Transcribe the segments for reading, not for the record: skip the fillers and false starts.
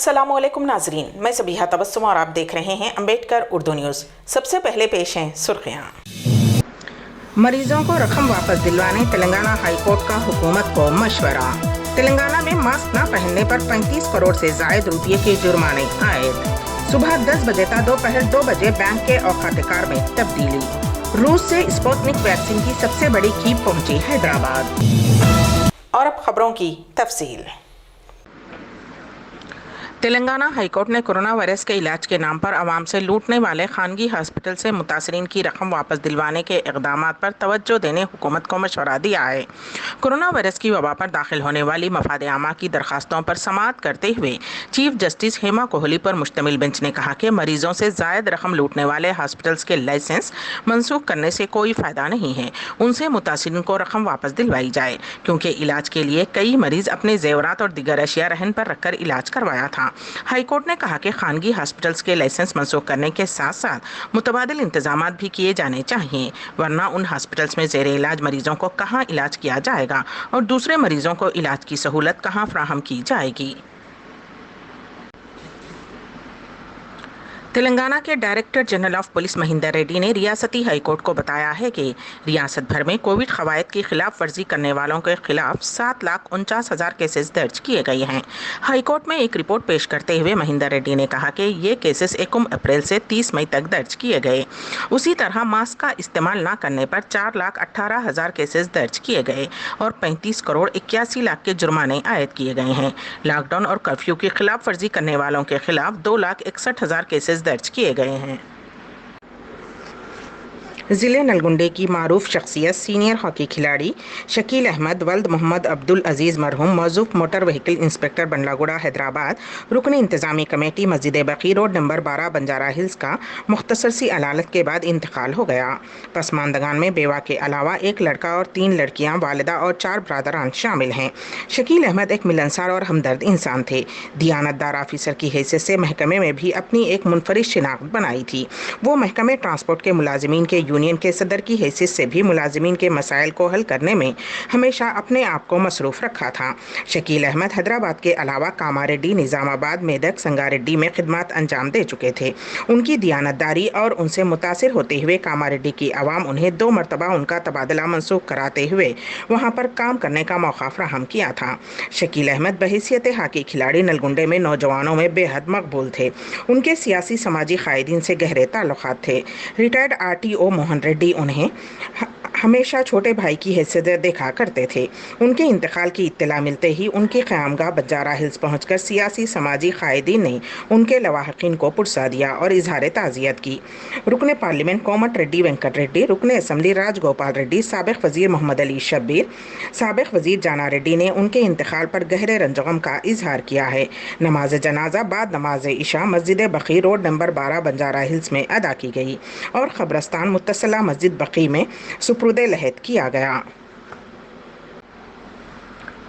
अस्सलामुअलैकुम नाजरीन, मैं ज़बीहा तबस्सुम और आप देख रहे हैं अम्बेडकर उर्दू न्यूज़। सबसे पहले पेश हैं सुर्खियाँ। मरीजों को रकम वापस दिलवाने तेलंगाना हाई कोर्ट का हुकूमत को मशवरा। तेलंगाना में मास्क न पहनने पर 35 करोड़ से जायद रुपये के जुर्माने आयद। सुबह 10 बजे था दोपहर 2 बजे बैंक के औकात-ए-कार में तब्दीली। रूस से स्पुतनिक वैक्सीन की सबसे बड़ी खेप पहुंची हैदराबाद। और अब खबरों की तफसील। तेलंगाना हाईकोर्ट ने कोरोना वायरस के इलाज के नाम पर आवाम से लूटने वाले खानगी हॉस्पिटल से मुतासरीन की रकम वापस दिलवाने के इक़दाम पर तवज्जो देने हुकूमत को मशवरा दिया है। कोरोना वायरस की वबा पर दाखिल होने वाली मफाद आमा की दरखास्तों पर समाअत करते हुए चीफ जस्टिस हेमा कोहली पर मुश्तमिल बेंच ने कहा कि मरीजों से जायद रकम लूटने वाले हॉस्पिटल्स के लाइसेंस मनसूख करने से कोई फ़ायदा नहीं है। उनसे मुतासरीन को रकम वापस दिलवाई जाए, क्योंकि इलाज के लिए कई मरीज अपने जेवरात और दीगर अशिया रहन पर रखकर इलाज करवाया था। हाईकोर्ट ने कहा कि खानगी हॉस्पिटल्स के लाइसेंस मनसूख करने के साथ साथ मुतबादिल इंतजाम भी किए जाने चाहिए, वरना उन हॉस्पिटल्स में ज़ेरे इलाज मरीजों को कहाँ इलाज किया जाएगा और दूसरे मरीजों को इलाज की सहूलत कहाँ फराहम की जाएगी। तेलंगाना के director general of police Mahinder Reddy ने रियासती हाईकोर्ट को बताया है कि रियासत भर में कोविड कवायद की खिलाफ वर्जी करने वालों के खिलाफ 7,49,000 केसेस दर्ज किए गए हैं। हाईकोर्ट में एक रिपोर्ट पेश करते हुए महिंदर रेड्डी ने कहा कि ये केसेस 1 अप्रैल से 30 मई तक दर्ज किए गए। उसी तरह मास्क का इस्तेमाल न करने पर 4,18,000 केसेस दर्ज किए गए और 35 करोड़ 81 लाख के जुर्माने आयद किए गए हैं। लॉकडाउन और कर्फ्यू की खिलाफ वर्जी करने वालों के खिलाफ 2,61,000 केसेस दर्ज किए गए हैं। ज़िले नलगुंडे की मारूफ शख्सियत सीनियर हॉकी खिलाड़ी शकील अहमद वल्द मोहम्मद अब्दुल अजीज़ मरहूम मौजूफ motor vehicle inspector Bandlaguda Hyderabad रुकन इंतज़ामी कमेटी मस्जिद बकी रोड नंबर 12 बंजारा हिल्स का मुख्तसर सी अदालत के बाद इंतकाल हो गया। पसमानदगान में बेवा के अलावा एक लड़का और 3 लड़कियां, वालिदा और 4 ब्रादरान शामिल हैं। शकील अहमद एक मिलनसार और हमदर्द इंसान थे। दियानतदार ऑफिसर की हैसियत से महकमे में भी अपनी एक मुनफरिद शिनाख्त बनाई थी। वो महकमे ट्रांसपोर्ट के मुलाजिमीन के यूनियन के सदर की हैसियत से भी मुलाजिमीन के मसाइल को हल करने में हमेशा अपने आप को मसरूफ रखा था। शकील अहमद हैदराबाद के अलावा कामारेड्डी, निज़ामाबाद, मेदक, संगारेड्डी में खिदमत अंजाम दे चुके थे। उनकी दियानतदारी और उनसे मुतासिर होते हुए कामारेड्डी की आवाम उन्हें 2 मरतबा उनका तबादला मनसूख कराते हुए वहाँ पर काम करने का मौका फ्राहम किया था। शकील अहमद बहैसियत हॉकी खिलाड़ी नलगुंडे में नौजवानों में बेहद मकबूल थे। उनके सियासी समाजी कायदीन से गहरे ताल्लुकात थे। रिटायर्ड RTO मोहन रेड्डी उन्हें हमेशा छोटे भाई की हैसियत देखा करते थे। उनके इंतकाल की इत्तला मिलते ही उनकी क़यामगाह बंजारा हिल्स पहुंचकर सियासी समाजी कायदीन ने उनके लवाहिकीन को पुरसा दिया और इजहार ताज़ियत की। रुकन पार्लियामेंट कोमट रेड्डी वेंकट रेड्डी, रुकन असम्बली राजगोपाल रेड्डी, साबिक़ वज़ीर मोहम्मद अली शब्बीर, साबिक़ वज़ीर जाना रेड्डी ने उनके इंतकाल पर गहरे रंजगम का इजहार किया है। नमाज जनाजा बाद नमाज इशा मस्जिद बकी रोड नंबर 12 बंजारा हिल्स में अदा की गई और क़ब्रस्तान मुत्तसिला मस्जिद बकी में सुपुर्द लहद किया गया।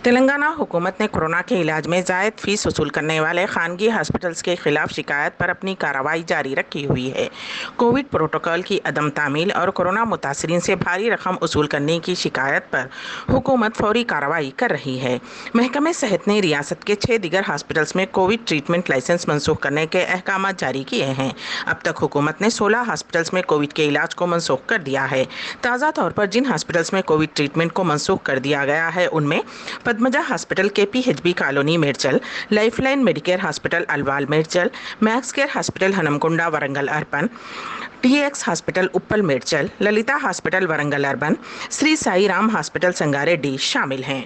तेलंगाना हुकूमत ने कोरोना के इलाज में जायद फीस वसूल करने वाले खानगी हॉस्पिटल्स के खिलाफ शिकायत पर अपनी कार्रवाई जारी रखी हुई है। कोविड प्रोटोकॉल की अदम तामील और कोरोना मुतासरीन से भारी रकम वसूल करने की शिकायत पर हुकूमत फौरी कार्रवाई कर रही है। महकमे सेहत ने रियासत के 6 दीगर हॉस्पिटल्स में कोविड ट्रीटमेंट लाइसेंस मनसूख करने के अहकाम जारी किए हैं। अब तक हुकूमत ने 16 हॉस्पिटल्स में कोविड के इलाज को मनसूख कर दिया है। ताज़ा तौर पर जिन हॉस्पिटल्स में कोविड ट्रीटमेंट को मनसूख कर दिया गया है उनमें Padmaja hospital KPHB colony Medchal, lifeline medicare hospital Alwal Medchal, max care hospital Hanamkonda Warangal urban, TX hospital Uppal Medchal, Lalitha hospital Warangal urban, Shri Sai Ram hospital Sangareddy शामिल हैं।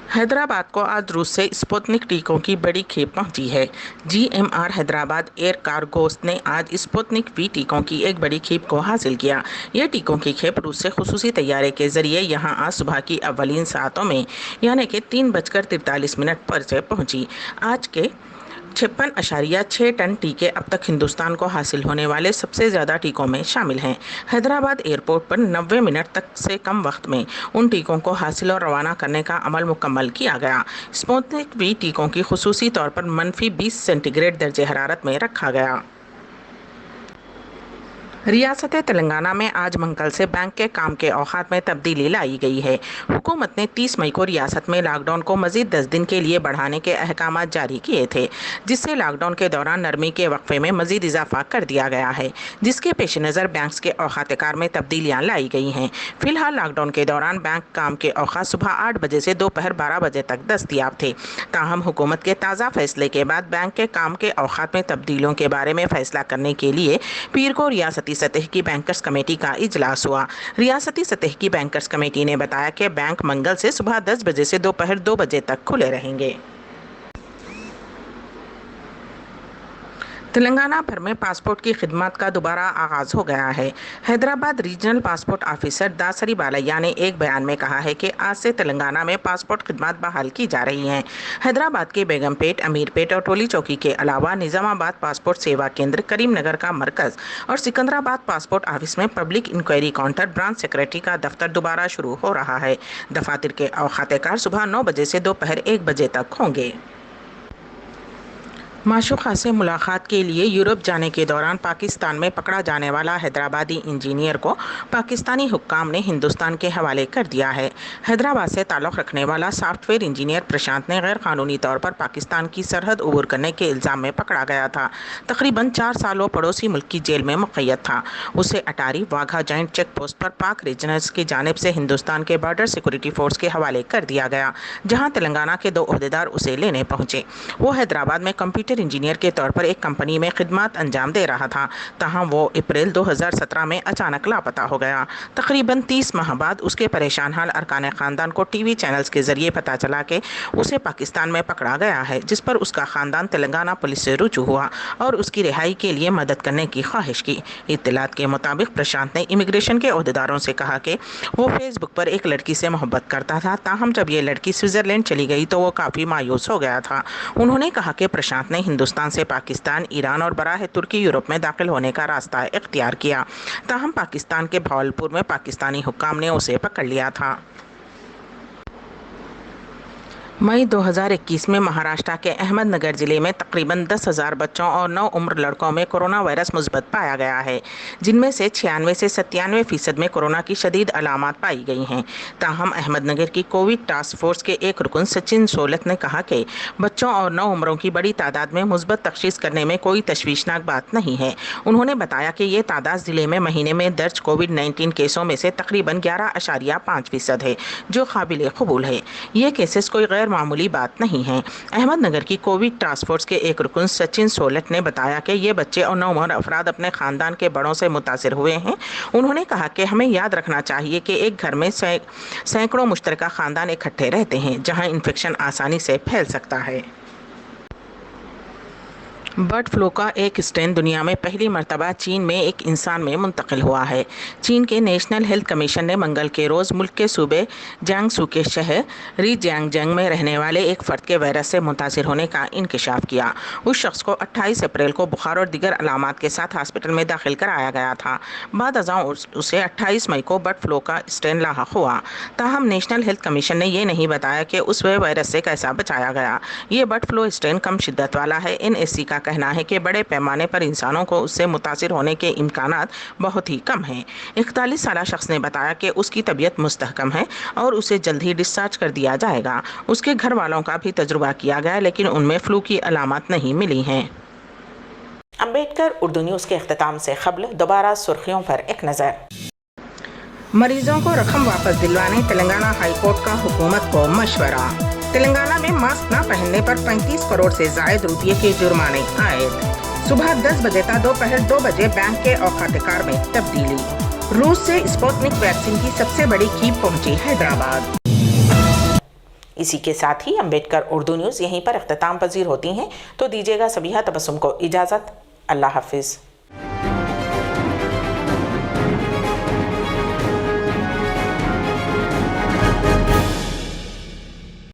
हैदराबाद को आज रूस से स्पुतनिक टीकों की बड़ी खेप पहुंची है। GMR हैदराबाद एयर कार्गोस ने आज स्पुतनिक V टीकों की एक बड़ी खेप को हासिल किया। ये टीकों की खेप रूस से खुसूसी तैयारे के जरिए यहां आज सुबह की अव्वलीन सातों में यानी कि 3:43 पर से पहुंची। आज के 56.6 टन टीके अब तक हिंदुस्तान को हासिल होने वाले सबसे ज़्यादा टीकों में शामिल हैं। हैदराबाद एयरपोर्ट पर 90 मिनट तक से कम वक्त में उन टीकों को हासिल और रवाना करने का अमल मुकम्मल किया गया। स्पुतनिक V टीकों की खुसूसी तौर पर -20 सेंटीग्रेड दर्जे हरारत में रखा गया। रियासत तेलंगाना में आज मंगल से बैंक के काम के औकात में तब्दीली लाई गई है। हुकूमत ने 30 मई को रियासत में लॉकडाउन को मजीद 10 दिन के लिए बढ़ाने के अहकाम जारी किए थे, जिससे लॉकडाउन के दौरान नरमी के वक्फे में मजीद इजाफा कर दिया गया है, जिसके पेश नज़र बैंक के औकात कार में तब्दीलियाँ लाई गई हैं। फिलहाल लॉकडाउन के दौरान बैंक काम के औकात सुबह 8 बजे से दोपहर 12 बजे तक दस्तयाब थे। ताहम हुकूमत के ताज़ा फैसले के बाद बैंक के काम के औकात में तब्दीलियों के बारे में फैसला करने के लिए पीर को रियासती सतह की बैंकर्स कमेटी का इजलास हुआ। रियासती सतह की बैंकर्स कमेटी ने बताया कि बैंक मंगल से सुबह 10 बजे से दोपहर 2 बजे तक खुले रहेंगे। तेलंगाना भर में पासपोर्ट की खिदमत का दोबारा आगाज हो गया है। Hyderabad regional passport officer Dasari Balayya ने एक बयान में कहा है कि आज से तेलंगाना में पासपोर्ट खिदमत बहाल की जा रही हैं। हैदराबाद के बेगमपेट, अमीरपेट और टोली चौकी के अलावा निजामाबाद पासपोर्ट सेवा केंद्र, करीमनगर का मरकज और सिकंदराबाद पासपोर्ट ऑफिस में public inquiry counter, branch secretary का दफ्तर दोबारा शुरू हो रहा है। दफातर के औकात सुबह 9 बजे से दोपहर 1 बजे तक होंगे। माशूक़ा से मुलाकात के लिए यूरोप जाने के दौरान पाकिस्तान में पकड़ा जाने वाला हैदराबादी इंजीनियर को पाकिस्तानी हुक्काम ने हिंदुस्तान के हवाले कर दिया है। हैदराबाद से ताल्लुक़ रखने वाला सॉफ्टवेयर इंजीनियर प्रशांत ने गैर कानूनी तौर पर पाकिस्तान की सरहद उबूर करने के इल्ज़ाम में पकड़ा गया था। तकरीबन 4 साल वो पड़ोसी मुल्क की जेल में मुक़य्यद था। उसे Attari Wagah joint check post पर पाक रीजनल्स की जानिब से हिंदुस्तान के बॉर्डर सिक्योरिटी फोर्स के हवाले कर दिया गया, जहाँ तेलंगाना के 2 ओहदेदार उसे लेने पहुँचे। वो हैदराबाद में कंप्यूटर इंजीनियर के तौर पर एक कंपनी में खिदमत अंजाम दे रहा था। तहाँ वो अप्रैल 2017 में अचानक लापता हो गया। तकरीबन 30 माह बाद उसके परेशान हाल अरकान ख़ानदान को टीवी चैनल्स के ज़रिए पता चला कि उसे पाकिस्तान में पकड़ा गया है, जिस पर उसका ख़ानदान तेलंगाना पुलिस से रुजू हुआ और उसकी रिहाई के लिए मदद करने की ख्वाहिश की। इत्तलात के मुताबिक प्रशांत ने इमिग्रेशन के ओहदेदारों से कहा कि वो फेसबुक पर एक लड़की से मोहब्बत करता था। ताहम जब ये लड़की स्विट्ज़रलैंड चली गई तो वो काफ़ी मायूस हो गया था। उन्होंने कहा कि प्रशांत ने हिंदुस्तान से पाकिस्तान, ईरान और बराह तुर्की यूरोप में दाखिल होने का रास्ता इख्तियार किया। ताहम पाकिस्तान के भावलपुर में पाकिस्तानी हुक्काम ने उसे पकड़ लिया था। मई 2021 में महाराष्ट्र के अहमदनगर जिले में तकरीबन 10,000 बच्चों और 9 उम्र लड़कों में कोरोना वायरस मुस्बत पाया गया है, जिनमें से 96 से 97% में कोरोना की शदीद अलामत पाई गई हैं। ताहम अहमदनगर की कोविड टास्क फोर्स के एक रुकन सचिन सोलत ने कहा कि बच्चों और 9 उम्रों की बड़ी तादाद में मुस्बत तशख़ीस करने में कोई तशवीशनाक बात नहीं है। उन्होंने बताया कि ये तादाद ज़िले में महीने में दर्ज कोविड-19 केसों में से तकरीबन 11.5% है, जो काबिल कबूल है। ये केसेस कोई गैर मामूली बात नहीं है। अहमदनगर की कोविड टास्क फोर्स के एक रुकन सचिन सोलट ने बताया कि ये बच्चे और 9 उम्र अफराद अपने खानदान के बड़ों से मुतासिर हुए हैं। उन्होंने कहा कि हमें याद रखना चाहिए कि एक घर में सैकड़ों मुश्तरका खानदान इकट्ठे रहते हैं, जहां इन्फेक्शन आसानी से फैल सकता है। बर्ड फ्लू का एक स्ट्रेन दुनिया में पहली मरतबा चीन में एक इंसान में मुंतकिल हुआ है। चीन के नेशनल हेल्थ कमीशन ने मंगल के रोज़ मुल्क के सूबे जियांगसू के शहर रीजियांगजंग में रहने वाले एक फ़र्द के वायरस से मुतासिर होने का इंकशाफ किया। उस शख्स को 28 अप्रैल को बुखार और दीगर अलामात के साथ हॉस्पिटल में दाखिल कराया गया था। बाद अज़ां उसे 28 मई को बर्ड फ्लू का स्ट्रेन लाहक हुआ। ताहम नेशनल हेल्थ कमीशन ने यह नहीं बताया कि उस वायरस से कैसा बचाया गया। ये बर्ड फ्लू स्ट्रेन कम शिद्दत वाला है। NSC का कहना है कि बड़े पैमाने पर इंसानों को उससे मुतासिर होने के इम्कानात बहुत ही कम हैं। 41 साला शख्स ने बताया कि उसकी तबीयत मुस्तहकम है और उसे जल्द ही डिस्चार्ज कर दिया जाएगा। उसके घर वालों का भी तजुर्बा किया गया, लेकिन उनमें फ्लू की अलामत नहीं मिली हैं। अम्बेडकर उर्दू न्यूज़ के अख्तिताम से क़ब्ल दोबारा सुर्खियों पर एक नज़र। मरीजों को रकम वापस दिलवाने तेलंगाना हाई कोर्ट का हुकूमत को मशवरा। तेलंगाना में मास्क न पहनने पर 35 करोड़ से जायद रुपये के जुर्माने आयद। सुबह 10 बजे तक दोपहर 2 बजे बैंक के औकात कार में तब्दीली। रूस से स्पुतनिक वैक्सीन की सबसे बड़ी खेप पहुंची हैदराबाद। इसी के साथ ही अम्बेडकर उर्दू न्यूज़ यहीं पर अख्तिताम पजीर होती हैं, तो दीजिएगा सबीहा तबस्सुम को इजाज़त। अल्लाह हाफिज़।